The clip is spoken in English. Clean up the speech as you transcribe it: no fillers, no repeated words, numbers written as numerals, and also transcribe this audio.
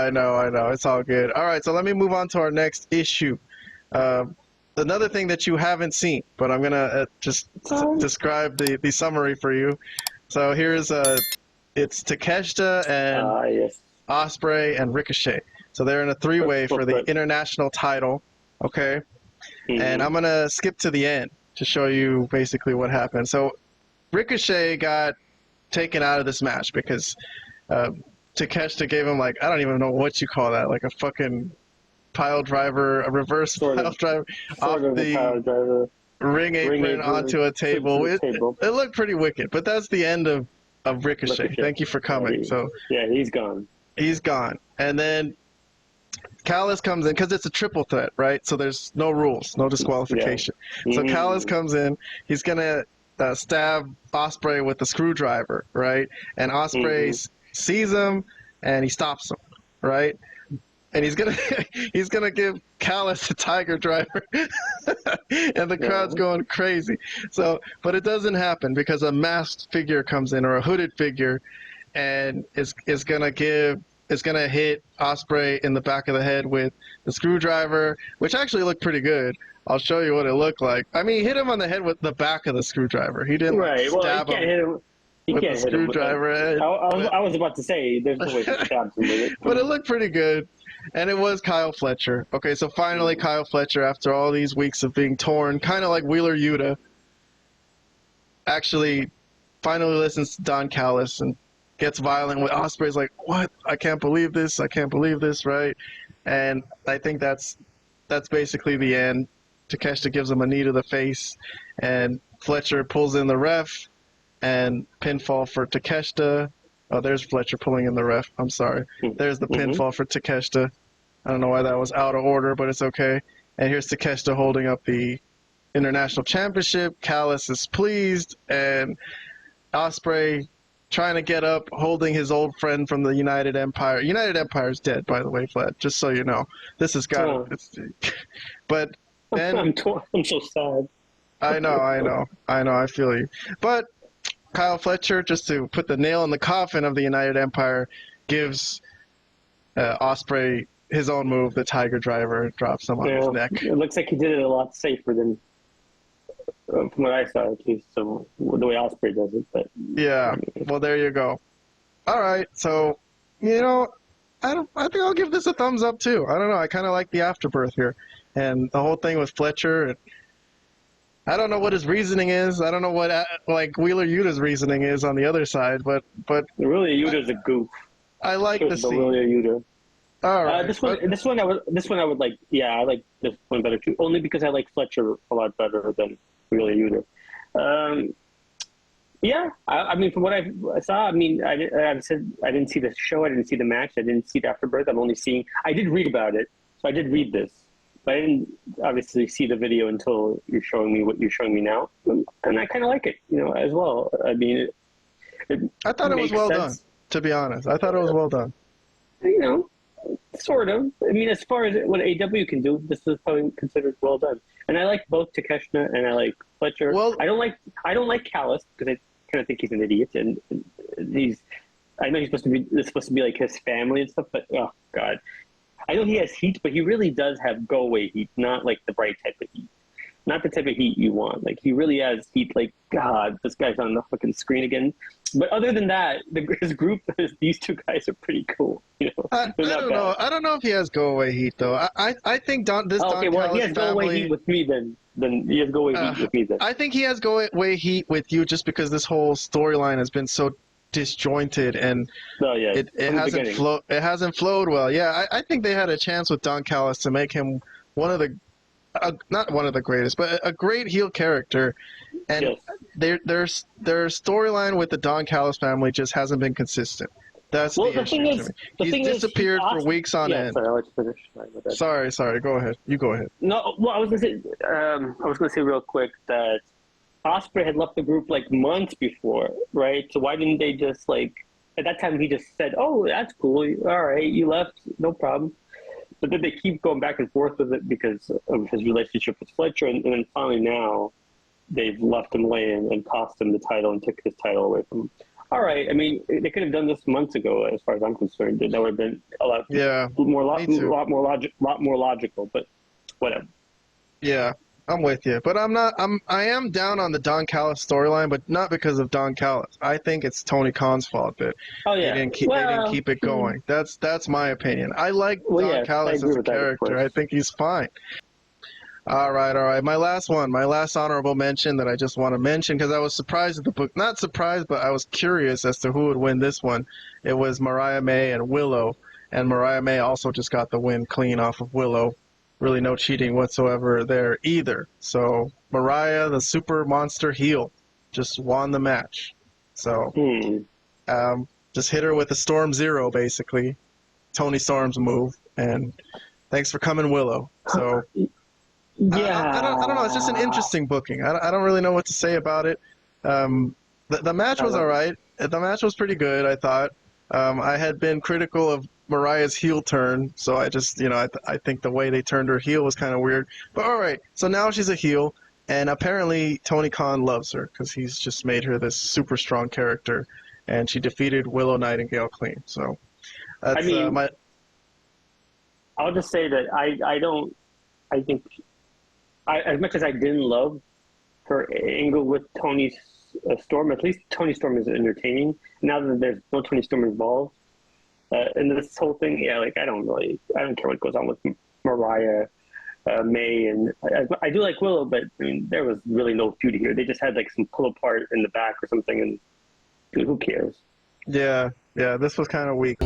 I know. It's all good. All right, so let me move on to our next issue. Another thing that you haven't seen, but I'm going to describe the summary for you. So here's it's Takeshita and yes. Ospreay and Ricochet. So they're in a three-way for the international title, okay? Mm-hmm. And I'm going to skip to the end to show you basically what happened. So Ricochet got taken out of this match because Takeshita gave him, like, I don't even know what you call that, like a fucking pile driver, a reverse pile driver off the ring apron onto a table. It looked pretty wicked, but that's the end of Ricochet. Thank you for coming. Yeah, he's gone. He's gone. And then Callis comes in because it's a triple threat, right? So there's no rules, no disqualification. Yeah. So Callis comes in. He's going to stab Ospreay with the screwdriver, right? And Ospreay sees him and he stops him, right? And he's gonna give Callis a tiger driver, and the crowd's going crazy. So, but it doesn't happen because a masked figure comes in or a hooded figure, and is gonna hit Ospreay in the back of the head with the screwdriver, which actually looked pretty good. I'll show you what it looked like. I mean, he hit him on the head with the back of the screwdriver. He didn't stab him. He can't hit him with the screwdriver. I was about to say there's no way to stab him with it. But it looked pretty good. And it was Kyle Fletcher. Okay, so finally Kyle Fletcher, after all these weeks of being torn, kind of like Wheeler Yuta, actually finally listens to Don Callis and gets violent with Ospreay's like, what? I can't believe this, right? And I think that's basically the end. Takeshita gives him a knee to the face, and Fletcher pulls in the ref, and pinfall for Takeshita. Oh, there's Fletcher pulling in the ref. I'm sorry. There's the pinfall for Takeshita. I don't know why that was out of order, but it's okay. And here's Takeshita holding up the International Championship. Callis is pleased, and Ospreay trying to get up, holding his old friend from the United Empire. United Empire is dead, by the way, Flat. Just so you know, this has got. But then I'm so sad. I know. I feel you, but. Kyle Fletcher, just to put the nail in the coffin of the United Empire, gives Ospreay his own move, the Tiger Driver, drops him on his neck. It looks like he did it a lot safer than, from what I saw at least, so the way Ospreay does it. But yeah, well, there you go. All right, so, I think I'll give this a thumbs up too. I don't know, I kind of like the afterbirth here. And the whole thing with Fletcher, I don't know what his reasoning is. I don't know what Wheeler Yuta's reasoning is on the other side, but really Yuta's a goof. I like the scene. Wheeler Yuta. All right. This one I would like. Yeah, I like this one better too. Only because I like Fletcher a lot better than Wheeler Yuta. Yeah, I mean, from what I saw, I mean, I said I didn't see the show, I didn't see the match, I didn't see the afterbirth. I'm only seeing. I did read about it, so I did read this. But I didn't obviously see the video until you're showing me what you're showing me now, and I kind of like it, as well. I mean, I thought it was well done. To be honest, I thought it was well done. Sort of. I mean, as far as what AEW can do, this is probably considered well done. And I like both Takeshita and I like Fletcher. Well, I don't like Callis because I kind of think he's an idiot, and I know it's supposed to be like his family and stuff, but oh god. I know he has heat, but he really does have go-away heat, not like the bright type of heat. Not the type of heat you want. Like, he really has heat, like, God, this guy's on the fucking screen again. But other than that, his group, these two guys are pretty cool. I don't know. I don't know if he has go-away heat, though. I think Don he has go-away heat with me, then he has go-away heat with me, then. I think he has go-away heat with you just because this whole storyline has been so disjointed and it hasn't flowed well. Yeah, I think they had a chance with Don Callis to make him one of the not one of the greatest, but a great heel character. And their storyline with the Don Callis family just hasn't been consistent. That's the issue. He's disappeared for weeks on end. Sorry, I'll let you finish. Sorry. Go ahead. You go ahead. No, well, I was gonna say real quick that Ospreay had left the group like months before, right? So why didn't they just at that time he just said, "Oh, that's cool. All right, you left, no problem." But then they keep going back and forth with it because of his relationship with Fletcher, and then finally now they've left him laying and cost him the title and took his title away from him. all right. I mean, they could have done this months ago, as far as I'm concerned. That would have been a lot more logical. But whatever. Yeah, I'm with you. But I am down on the Don Callis storyline, but not because of Don Callis. I think it's Tony Khan's fault that they didn't keep it going. That's my opinion. I like Don Callis as a character. I think he's fine. All right. My last honorable mention that I just want to mention, because I was surprised at the book. Not surprised, but I was curious as to who would win this one. It was Mariah May and Willow. And Mariah May also just got the win clean off of Willow. Really no cheating whatsoever there either. So Mariah, the super monster heel, just won the match. So just hit her with a Storm Zero, basically. Tony Storm's move. And thanks for coming, Willow. So... Yeah, I don't know. It's just an interesting booking. I don't really know what to say about it. The match was all right. The match was pretty good, I thought. I had been critical of Mariah's heel turn, so I just, I think the way they turned her heel was kind of weird. But all right, so now she's a heel, and apparently Tony Khan loves her because he's just made her this super strong character, and she defeated Willow Nightingale clean. So that's I'll just say that I think as much as I didn't love her angle with Tony Storm, at least Tony Storm is entertaining. Now that there's no Tony Storm involved in this whole thing, I don't care what goes on with Mariah May, and I do like Willow, but I mean there was really no feud here. They just had like some pull apart in the back or something, and dude, who cares? Yeah, this was kind of weak.